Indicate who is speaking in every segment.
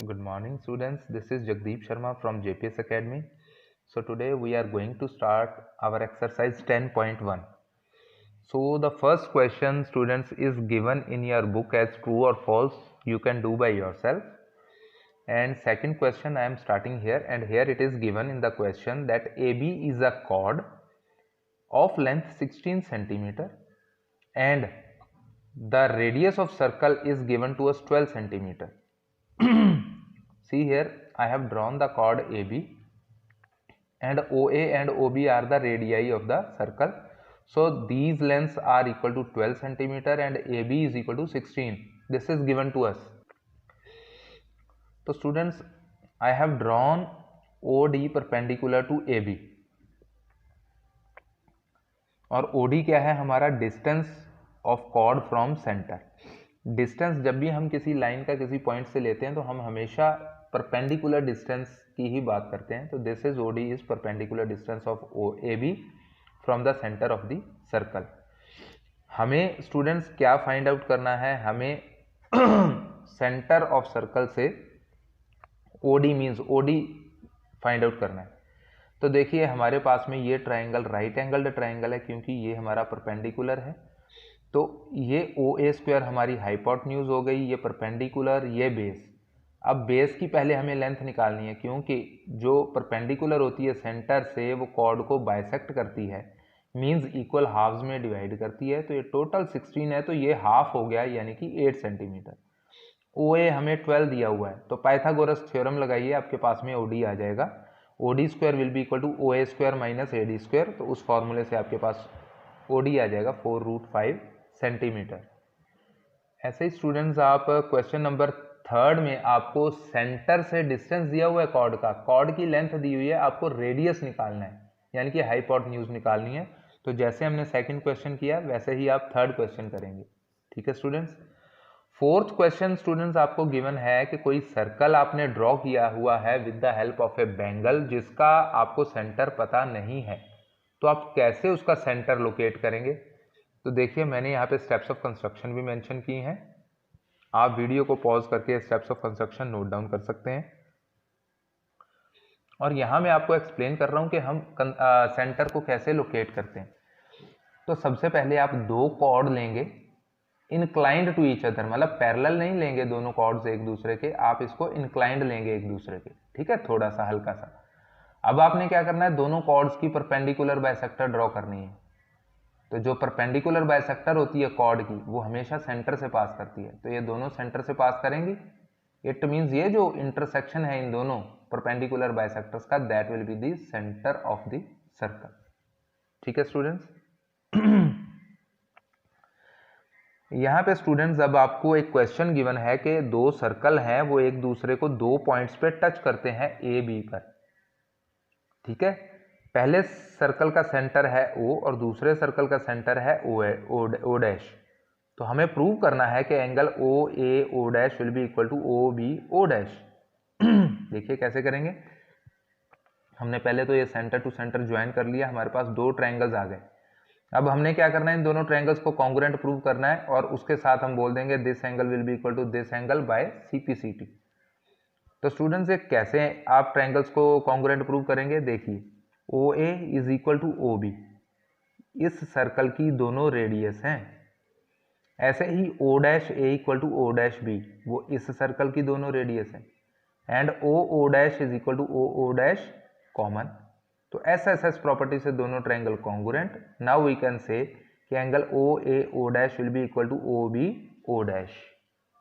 Speaker 1: Good morning students, this is Jagdeep Sharma from JPS Academy. So today we are going to start our exercise 10.1. So the first question students is given in your book as true or false. You can do by yourself. And second question I am starting here, and here it is given in the question that AB is a chord of length 16 centimeter and the radius of circle is given to us 12 centimeter. See here, I have drawn the chord AB and OA and OB are the radii of the circle. So these lengths are equal to 12 centimeter and AB is equal to 16. This is given to us. So students, I have drawn OD perpendicular to AB और OD क्या है हमारा distance of chord from centre. Distance जब भी हम किसी line का किसी पॉइंट से लेते हैं तो हम हमेशा परपेंडिकुलर डिस्टेंस की ही बात करते हैं. तो this is OD is perpendicular distance of AB from the centre of the circle. हमें स्टूडेंट्स क्या फाइंड आउट करना है, हमें सेंटर ऑफ सर्कल से OD means OD find out करना है. तो देखिए हमारे पास में ये ट्राइंगल राइट एंगल्ड ट्राइंगल है क्योंकि ये हमारा परपेंडिकुलर है. तो ये OA स्क्वायर हमारी हाइपोटेन्यूज हो गई, ये परपेंडिकुलर, ये बेस. अब बेस की पहले हमें लेंथ निकालनी है क्योंकि जो परपेंडिकुलर होती है सेंटर से वो कॉर्ड को बाइसेक्ट करती है, मींस इक्वल हाफ्स में डिवाइड करती है. तो ये टोटल 16 है तो ये हाफ हो गया यानी कि 8 सेंटीमीटर. OA हमें 12 दिया हुआ है तो पाइथागोरस थ्योरम लगाइए, आपके पास में OD आ जाएगा. OD square will be equal to OA square minus AD square. तो उस फॉर्मूले से आपके पास OD आ जाएगा 4√5 सेंटीमीटर. ऐसे ही स्टूडेंट्स आप क्वेश्चन नंबर 3 में आपको सेंटर से डिस्टेंस दिया हुआ है कॉर्ड का, कॉर्ड की लेंथ दी हुई है, आपको रेडियस निकालना है यानी कि हाइपोटेन्यूज निकालनी है. तो जैसे हमने सेकंड क्वेश्चन किया वैसे ही आप थर्ड क्वेश्चन करेंगे. ठीक है स्टूडेंट्स. फोर्थ क्वेश्चन स्टूडेंट्स आपको गिवन है कि कोई सर्कल आपने ड्रॉ किया हुआ है with the help of A bangle जिसका आपको सेंटर पता नहीं है, तो आप कैसे उसका सेंटर लोकेट करेंगे. तो देखिए मैंने यहाँ पे स्टेप्स ऑफ कंस्ट्रक्शन भी मेंशन की हैं, आप वीडियो को पॉज करके steps of construction note down कर सकते हैं. और यहाँ मैं आपको एक्सप्लेन कर रहा हूँ कि हम सेंटर को कैसे लोकेट करते हैं. तो सबसे पहले आप दो कॉर्ड लेंगे इंक्लाइंड टू ईच अदर, मतलब पैरेलल नहीं लेंगे दोनों कॉर्ड्स एक दूसरे के, आप इसको इंक्लाइंड लेंगे एक दूसरे के. ठीक है, थोड़ा सा हल्का सा. अब आपने क्या करना है, दोनों कॉर्ड्स की परपेंडिकुलर बाइसेक्टर ड्रॉ करनी है. तो जो परपेंडिकुलर बाइसेक्टर होती है कॉर्ड की वो हमेशा सेंटर से पास करती है, तो ये दोनों सेंटर से पास करेंगी. इट मींस ये जो इंटरसेक्शन है इन दोनों परपेंडिकुलर बाइसेक्टर्स का, that will be the centre of the circle. ठीक है स्टूडेंट्स. यहाँ पे स्टूडेंट्स अब आपको एक क्वेश्चन गिवन है कि दो सर्कल हैं वो एक दूसरे को दो पॉइंट्स पे टच करते हैं ए बी पर. ठीक है, पहले सर्कल का सेंटर है O और दूसरे सर्कल का सेंटर है O डैश. तो हमें प्रूव करना है कि angle OA O dash will be equal to OB O dash. देखिए कैसे करेंगे. हमने पहले तो ये सेंटर टू सेंटर ज्वाइन कर लिया, हमारे पास दो ट्रायंगल्स आ गए. अब हमने क्या करना है, इन दोनों ट्रायंगल्स को कॉन्ग्रुएंट प्रूव करना है और उसके साथ हम बोल देंगे this angle will be equal to this angle by CPCT. तो स्टूडेंट्स ये कैसे आप ट्रायंगल्स को कॉन्ग्रुएंट प्रूव करेंगे, देखिए OA is equal to OB इस सर्कल की दोनों रेडियस हैं. ऐसे ही O dash A equal to O dash B वो इस सर्कल की दोनों रेडियस हैं. And O dash is equal to O dash common. तो SSS प्रॉपर्टी से दोनों triangle congruent. Now we can say कि angle OA O dash will be equal to OB O dash.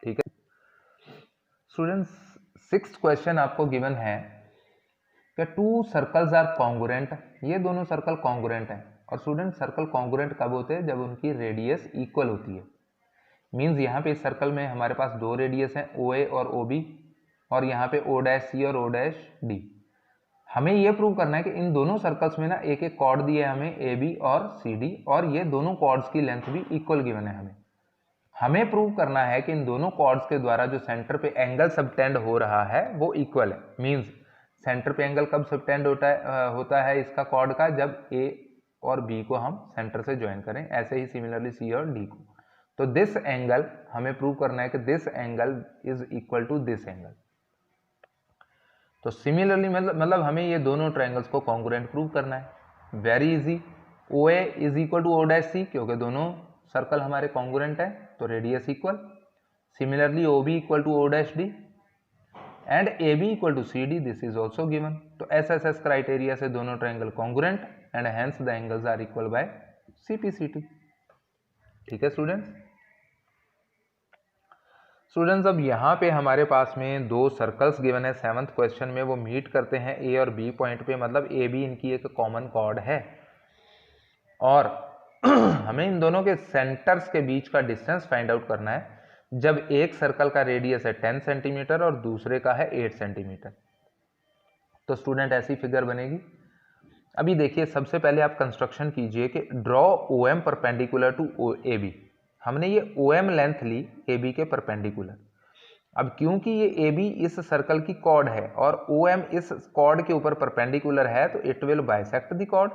Speaker 1: ठीक है स्टूडेंट्स. सिक्स्थ क्वेश्चन आपको given है कि to circles are congruent, ये दोनों सर्कल कॉन्ग्रुएंट हैं. और स्टूडेंट सर्कल कॉन्ग्रुएंट कब होते हैं, जब उनकी रेडियस इक्वल होती है. मींस यहाँ पे इस सर्कल में हमारे पास दो रेडियस हैं OA और OB और यहाँ पे O डैश C और O डैश D. हमें यह प्रूव करना है कि इन दोनों सर्कल्स में ना एक एक कॉर्ड दिया है हमें AB और CD और ये दोनों कॉर्ड्स की लेंथ भी इक्वल गिवन है. हमें प्रूव करना है कि इन दोनों कॉर्ड्स के द्वारा जो सेंटर पे एंगल सबटेंड हो रहा है वो इक्वल है. मींस सेंटर पे एंगल कब सबटेंड होता है इसका कॉर्ड का, जब A और B को हम सेंटर से ज्वाइन करें. ऐसे ही सिमिलरली C और D को. तो दिस एंगल हमें प्रूव करना है कि this angle is equal to this angle. तो सिमिलरली मतलब हमें ये दोनों ट्रायंगल्स को कॉन्ग्रुएंट प्रूव करना है। Very easy. O A is equal to O dash C, क्योंकि दोनों सर्कल हमारे कॉन्ग्रुएंट है तो radius equal. Similarly O B equal to O dash D and A B equal to C D, this is also given. तो S S S criteria से दोनों triangle congruent and hence the angles are equal by CPCT। ठीक है students. अब यहाँ पे हमारे पास में दो सर्कल्स गिवन है 7th क्वेश्चन में, वो मीट करते हैं ए और बी पॉइंट पे, मतलब ए बी इनकी एक कॉमन कॉर्ड है और हमें इन दोनों के सेंटर्स के बीच का डिस्टेंस फाइंड आउट करना है जब एक सर्कल का रेडियस है 10 सेंटीमीटर और दूसरे का है 8 सेंटीमीटर। तो स्टूडेंट ऐसी फिगर बनेगी। अभी देखिए सबसे पहले आप कंस्ट्रक्शन कीजिए कि draw OM perpendicular to AB। हमने ये OM लेंथ ली AB के परपेंडिकुलर। अब क्योंकि ये AB इस सर्कल की कॉर्ड है और OM इस कॉर्ड के ऊपर परपेंडिकुलर है तो it will bisect the chord.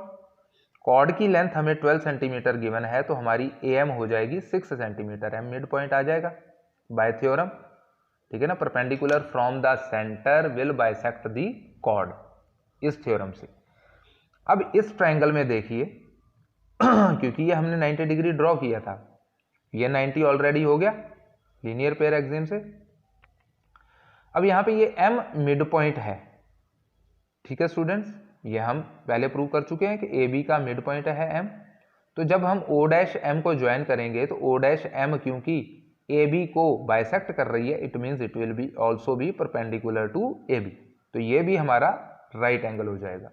Speaker 1: Chord की लेंथ हमें 12 सेंटीमीटर गिवन है तो हमारी AM हो जाएगी 6 सेंटीमीटर, M मिड पॉइंट आ जाएगा बाय थ्योरम। ठीक है ना, perpendicular from the centre will bisect the chord, इस थ्योरम से। अब इस ट्रायंगल में देखिए क्योंकि ये हमने 90 डिग्री ड्रॉ किया था, ये 90 ऑलरेडी हो गया लीनियर पेयर एक्सिम से। अब यहां पे ये M मिड पॉइंट है। ठीक है स्टूडेंट्स, ये हम पहले प्रूव कर चुके हैं कि AB का मिड पॉइंट है M। तो जब हम O डैश M को ज्वाइन करेंगे तो O डैश M क्योंकि AB को बाइसेक्ट कर रही है, it means it will be also be perpendicular to AB। तो ये भी हमारा राइट एंगल हो जाएगा।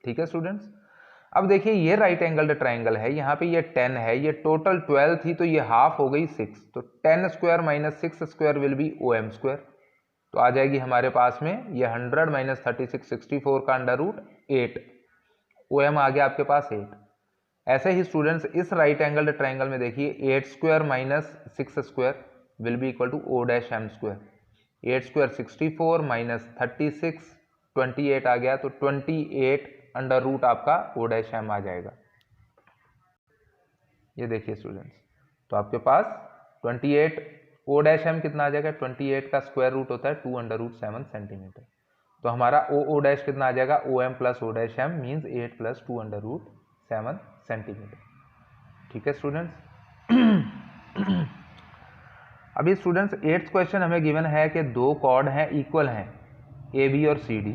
Speaker 1: ठीक है स्टूडेंट्स। अब देखिए ये राइट एंगल्ड ट्राइंगल है, यहाँ पे ये 10 है, ये टोटल 12 थी तो ये हाफ हो गई 6, तो 10 square minus 6 square will B OM square. तो आ जाएगी हमारे पास में ये 100 माइनस 36 64 का अंडर रूट 8, OM आ गया आपके पास 8। ऐसे ही स्टूडेंट्स इस राइट एंगल्ड ट्राइंगल में देखिए 8 square minus 6 square will be equal to O dash M square. 8 square 64 minus 36 28 आ गया, तो 28 अंडर रूट आपका O डैश M आ जाएगा। ये देखिए स्टूडेंट्स, तो आपके पास 28 O डैश M कितना आ जाएगा, 28 का स्क्वायर रूट होता है 2 अंडर रूट 7 सेंटीमीटर। तो हमारा O डैश कितना आ जाएगा, OM plus O dash M means 8 plus 2 under root 7 centimetre. ठीक है स्टूडेंट्स। अभी स्टूडेंट्स 8th क्वेश्चन हमें गिवन है कि दो कॉर्ड हैं इक्वल हैं AB और CD,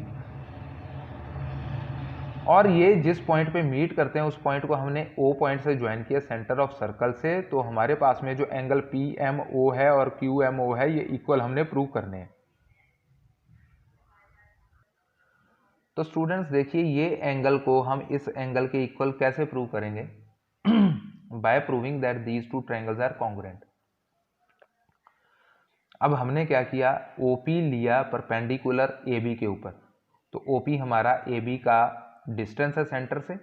Speaker 1: और ये जिस पॉइंट पे मीट करते हैं उस पॉइंट को हमने O पॉइंट से ज्वाइन किया सेंटर ऑफ सर्कल से। तो हमारे पास में जो एंगल PMO है और QMO है ये इक्वल हमने प्रूव करने हैं। तो स्टूडेंट्स देखिए ये एंगल को हम इस एंगल के इक्वल कैसे प्रूव करेंगे, by proving that these two triangles are congruent. अब हमने क्या किया, OP लिया परपेंडिकुलर AB के ऊपर, तो OP हमारा AB का डिस्टेंस है सेंटर से।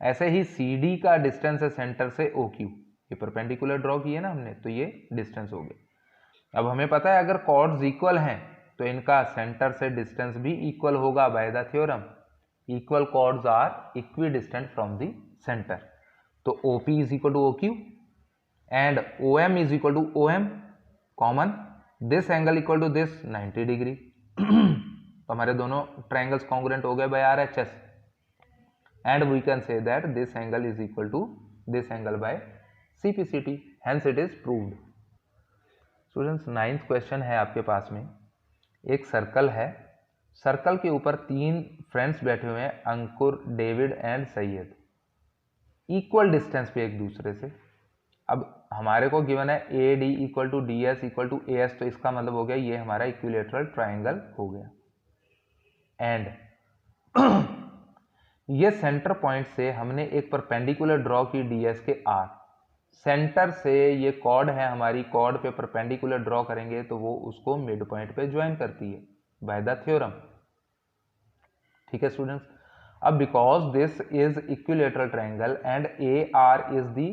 Speaker 1: ऐसे ही CD का डिस्टेंस है सेंटर से OQ, ये परपेंडिकुलर ड्रॉ किए ना हमने, तो ये डिस्टेंस हो गया। अब हमें पता है अगर कॉर्ड्स इक्वल हैं तो इनका सेंटर से डिस्टेंस भी इक्वल होगा by the theorem, equal chords are equidistant from the centre. तो OP is equal to OQ and OM is equal to OM common, this angle equal to this 90 degree. तो हमारे दोनों triangles congruent हो गए by RHS and we can say that this angle is equal to this angle by CPCT, hence it is proved। Students 9th question है आपके पास में, एक circle है, सर्कल के ऊपर 3 फ्रेंड्स बैठे हुए हैं, Ankur, David and Syed, equal distance पे एक दूसरे से। अब हमारे को गिवन है AD equal to DS equal to AS, तो इसका मतलब हो गया ये हमारा इक्विलेटरल ट्राइंगल हो गया। एंड ये सेंटर पॉइंट से हमने एक परपेंडिकुलर ड्रॉ की DS के R, सेंटर से ये कॉर्ड है हमारी, कॉर्ड पे परपेंडिकुलर ड्रॉ करेंगे तो वो उसको मिड पॉइंट पे ज्वाइन करती है बाय द थ्योरम। ठीक है स्टूडेंट्स। अब because this is equilateral triangle and AR is the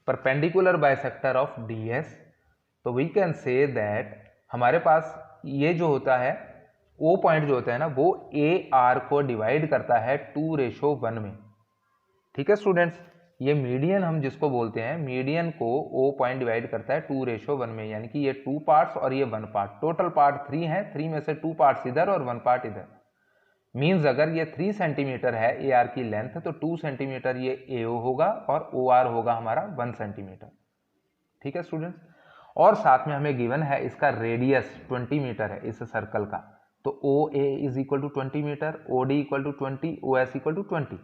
Speaker 1: perpendicular bisector of DS, तो वी कैन से दैट हमारे पास ये जो होता है O पॉइंट जो होता है ना वो AR को डिवाइड करता है 2:1 में। ठीक है स्टूडेंट्स, ये मीडियन हम जिसको बोलते हैं, मीडियन को O पॉइंट डिवाइड करता है 2:1 में, यानी कि ये 2 पार्ट्स और ये 1 पार्ट, टोटल पार्ट 3 है, 3 में से 2 पार्ट्स इधर और 1 पार्ट इधर। मीन्स अगर ये 3 सेंटीमीटर है AR की लेंथ, तो 2 सेंटीमीटर ये AO होगा और OR होगा हमारा 1 सेंटीमीटर। ठीक है स्टूडेंट्स, और साथ में हमें गिवन है इसका रेडियस 20 मीटर है इस सर्कल का, तो OA is equal to 20 metre, OD equal to 20, OS equal to 20।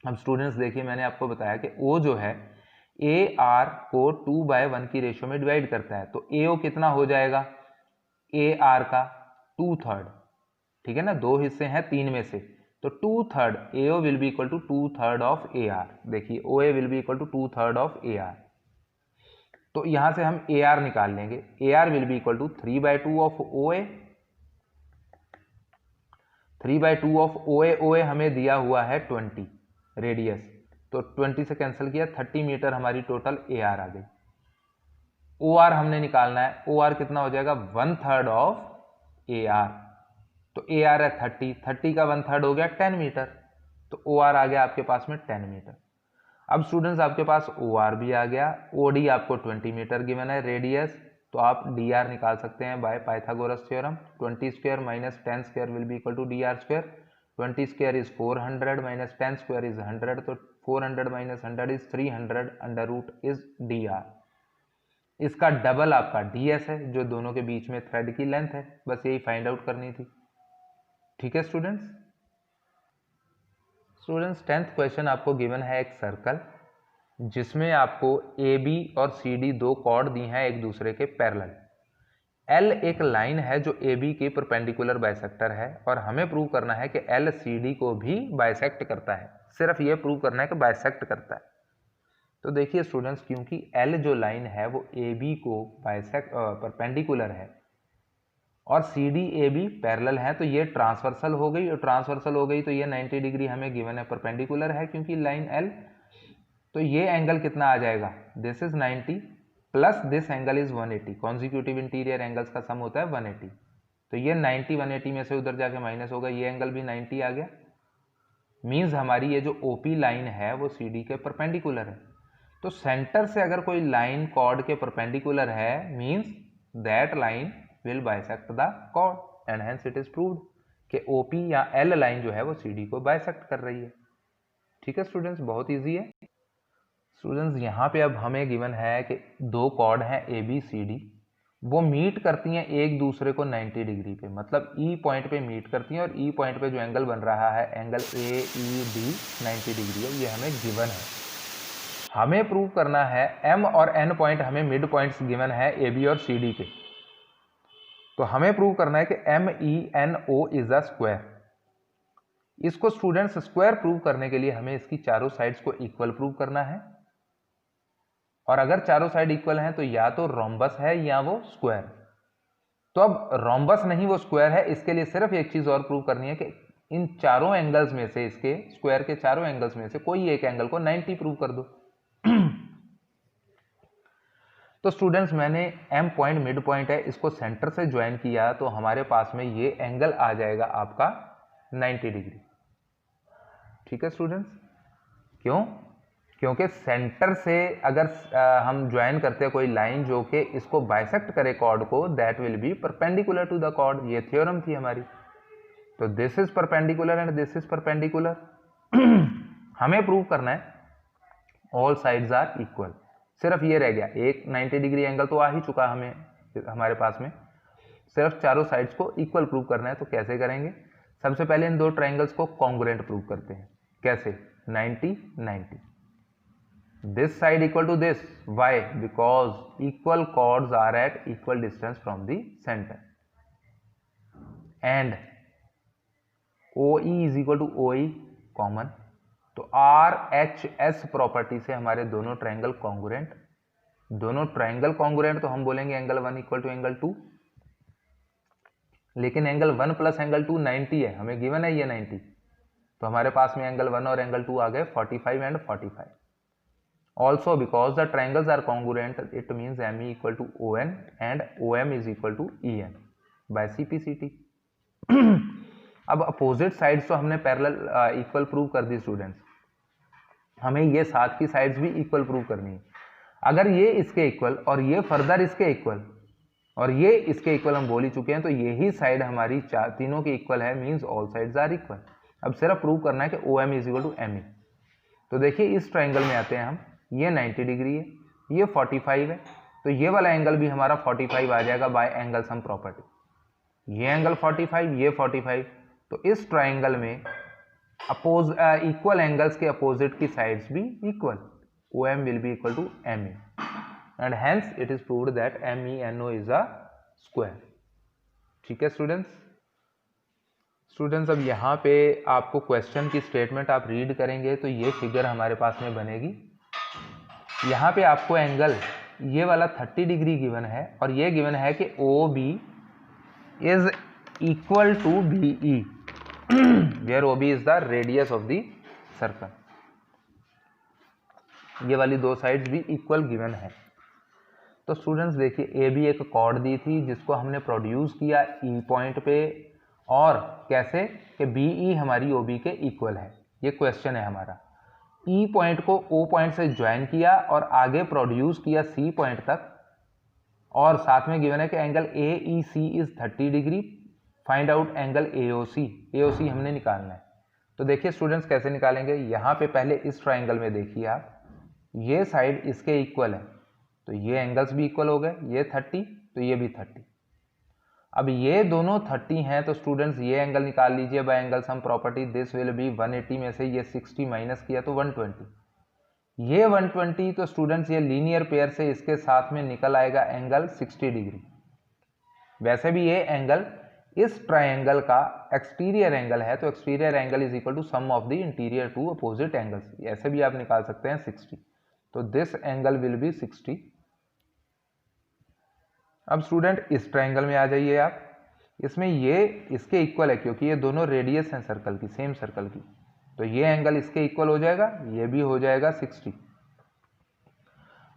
Speaker 1: अब स्टूडेंट्स देखिए, मैंने आपको बताया कि O जो है AR को 2/1 की रेशियो में डिवाइड करता है, तो AO कितना हो जाएगा, AR का 2/3, ठीक है ना, 2 हिस्से हैं 3 में से, तो 2/3 AO will be equal to 2/3 of AR। देखिए OA will be equal to 2/3 of AR, तो यहां से हम AR निकाल लेंगे, AR will be equal to 3/2 of OA, 3/2 of OA, OA हमें दिया हुआ है 20 रेडियस, तो 20 से कैंसिल किया, 30 मीटर हमारी टोटल AR आ गई। OR हमने निकालना है, OR कितना हो जाएगा, 1/3 ऑफ AR, तो AR है 30, 30 का 1/3 हो गया 10 मीटर, तो OR आ गया आपके पास में 10 मीटर। अब स्टूडेंट्स आपके पास OR भी आ गया, OD आपको 20 मीटर गिवन है रेडियस, तो आप DR निकाल सकते हैं by Pythagoras theorem, 20 square minus 10 square will be equal to DR square, 20 square is 400 minus 10 square is 100, तो 400 minus 100 is 300, under root is DR। इसका डबल आपका DS है, जो दोनों के बीच में थ्रेड की लेंथ है, बस यही फाइंड आउट करनी थी। ठीक है स्टूडेंट्स, 10th क्वेश्चन आपको गिवन है एक सर्कल जिसमें आपको AB और CD दो कॉर्ड दी हैं एक दूसरे के पैरेलल, L एक लाइन है जो AB के परपेंडिकुलर बाइसेक्टर है, और हमें प्रूव करना है कि L CD को भी बाइसेक्ट करता है, सिर्फ ये प्रूव करना है कि बाइसेक्ट करता है। तो देखिए स्टूडेंट्स, क्योंकि L जो लाइन है वो AB को परपेंडिकुलर है और CD AB पैरेलल है, तो ये ट्रांसवर्सल हो गई, और ट्रांसवर्सल हो गई तो ये 90 डिग्री हमें गिवन है, परपेंडिकुलर है क्योंकि लाइन L, तो ये एंगल कितना आ जाएगा, this is 90 plus this angle is 180, consecutive interior angles का सम होता है 180, तो ये 90 180 में से उधर जाके माइनस होगा, ये एंगल भी 90 आ गया। मीन्स हमारी ये जो OP लाइन है वो CD के परपेंडिकुलर है, तो सेंटर से अगर कोई लाइन कॉर्ड के परपेंडिकुलर है, means that line will bisect the chord, and hence it is proved कि OP या L लाइन जो है वो CD को बाइसेक्ट कर रही है। ठीक है स्टूडेंट्स, बहुत इजी है। स्टूडेंट्स यहाँ पे अब हमें गिवन है कि दो कॉर्ड हैं ABCD, वो मीट करती हैं एक दूसरे को 90 डिग्री पे, मतलब E पॉइंट पे मीट करती हैं, और E पॉइंट पे जो एंगल बन रहा है एंगल AED 90 डिग्री है, ये हमें गिवन है। हमें प्रूव करना है M और N पॉइंट, हमें मिड पॉइंट्स गिवन है AB और CD के, तो हमें प्रूव करना है कि MENO इज अ स्क्वायर। इसको स्टूडेंट्स स्क्वायर प्रूव करने के लिए हमें इसकी चारों साइड्स को इक्वल प्रूव करना है, और अगर चारों साइड इक्वल हैं तो या तो रोम्बस है या वो स्क्वायर। तो अब रोम्बस नहीं वो स्क्वायर है, इसके लिए सिर्फ एक चीज और प्रूव करनी है कि इन चारों एंगल्स में से, इसके स्क्वायर के चारों एंगल्स में से कोई एक एंगल को 90 प्रूव कर दो। तो स्टूडेंट्स मैंने M पॉइंट मिड पॉइंट है, इसको सेंटर से ज्वाइन किया, तो हमारे पास में ये एंगल आ जाएगा आपका 90 डिग्री। ठीक है स्टूडेंट्स, क्यों, क्योंकि सेंटर से अगर हम ज्वाइन करते हैं कोई लाइन जो कि इसको बाइसेक्ट करे कॉर्ड को, that will be perpendicular to the chord, ये थ्योरम थी हमारी, तो this is perpendicular and this is perpendicular. हमें प्रूव करना है ऑल साइड्स आर इक्वल, सिर्फ ये रह गया, एक 90 डिग्री एंगल तो आ ही चुका हमें हमारे पास में, सिर्फ चारों साइड्स को इक्वल प्रूव करना है। तो कैसे करेंगे, सबसे पहले इन दो ट्राइंगल्स को कॉन्ग्रुएंट प्रूव करते हैं। कैसे, 90 90, this side equal to this, why, because equal chords are at equal distance from the centre, and OE is equal to OE common, तो RHS प्रॉपर्टी से हमारे दोनों ट्राइंगल कॉन्ग्रुएंट, दोनों ट्राइंगल कॉन्ग्रुएंट, तो हम बोलेंगे एंगल 1 इक्वल टू एंगल 2, लेकिन angle 1 plus angle 2 90 है, हमें गिवन है ये 90, तो हमारे पास में एंगल 1 और एंगल 2 आ गए 45 and 45। Also because the triangles are congruent, it means ME equal to ON and OM is equal to EN by CPCT। अब अपोजिट साइड्स तो हमने पैरेलल इक्वल प्रूव कर दी स्टूडेंट्स, हमें ये साथ की साइड्स भी इक्वल प्रूव करनी है। अगर ये इसके इक्वल और ये फर्दर इसके इक्वल और ये इसके इक्वल हम बोल ही चुके हैं, तो यही साइड हमारी तीनों के इक्वल है, means all sides are equal. अब सिर्फ प्रूव करना है कि O M is equal to M E. तो देखिए इस ट्राइंगल में आते हैं हम, ये 90 डिग्री है, ये 45 है, तो ये वाला एंगल भी हमारा 45 आ जाएगा बाय एंगल सम प्रॉपर्टी। ये एंगल 45, ये 45, तो इस ट्राइंगल में इक्वल एंगल्स के अपोजिट की साइड्स भी equal, O M will be equal to M E, and hence it is proved that M E N O is a square. ठीक है स्टूडेंट्स, अब यहाँ पे आपको क्वेश्चन की स्टेटमेंट आप रीड करेंगे तो ये फिगर हमारे पास में बनेगी। यहाँ पे आपको एंगल ये वाला 30 डिग्री गिवन है और ये गिवन है कि O B is equal to B E, where O B is the radius of the circle. ये वाली दो साइड्स भी इक्वल गिवन है। तो स्टूडेंट्स देखिए, ए बी एक कॉर्ड दी थी जिसको हमने प्रोड्यूस किया ई पॉइंट पे, और कैसे कि बी ई हमारी ओ बी के इक्वल है। ये क्वेश्चन है हमारा। ई पॉइंट को ओ पॉइंट से ज्वाइन किया और आगे प्रोड्यूस किया सी पॉइंट तक, और साथ में गिवन है कि angle A E C is 30 degree, find out angle A O C. A O C हमने निकालना है। तो देखिए स्टूडेंट्स कैसे निकालेंगे। यहाँ पे पहले इस ट्राइंगल में देखिए आप, ये साइड इसके इक्वल है, तो ये एंगल्स भी इक्वल हो गए, ये 30 तो ये भी 30। अब ये दोनों 30 हैं, तो स्टूडेंट्स ये एंगल निकाल लीजिए bye angle sum property. This will be 180 में से ये 60 माइनस किया तो 120, ये 120, तो स्टूडेंट्स ये लीनियर पेयर से इसके साथ में निकल आएगा एंगल 60 डिग्री। वैसे भी ये एंगल इस ट्राइंगल का एक्सटीरियर एंगल है, तो exterior angle is equal to sum of the interior two opposite angles, ऐसे भी आप निकाल सकते हैं 60, तो दिस एंगल विल बी 60। अब स्टूडेंट इस ट्राइंगल में आ जाइए आप, इसमें ये इसके इक्वल है क्योंकि ये दोनों रेडियस हैं सर्कल की, सेम सर्कल की, तो ये एंगल इसके इक्वल हो जाएगा, ये भी हो जाएगा 60।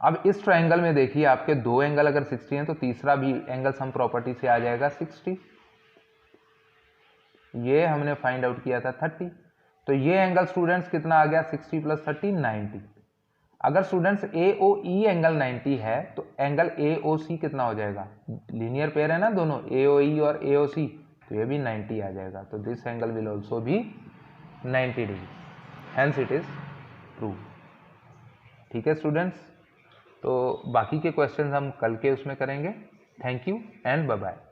Speaker 1: अब इस ट्राइंगल में देखिए आपके दो एंगल अगर 60 हैं तो तीसरा भी एंगल सम प्रॉपर्टी से आ जाएगा 60। ये हमने फाइंड आउट किया था 30, तो ये एंगल स्टूडेंट्स कितना आ गया, 60 प्लस 30 90। अगर स्टूडेंट्स ए ओ ई एंगल 90 है तो एंगल ए ओ सी कितना हो जाएगा, लीनियर पेयर है ना दोनों, ए ओ ई और ए ओ सी, तो ये भी 90 आ जाएगा, तो दिस एंगल विल ऑल्सो भी 90 degree, hence it is prove. ठीक है स्टूडेंट्स, तो बाकी के क्वेश्चंस हम कल के उसमें करेंगे। Thank you and bye bye.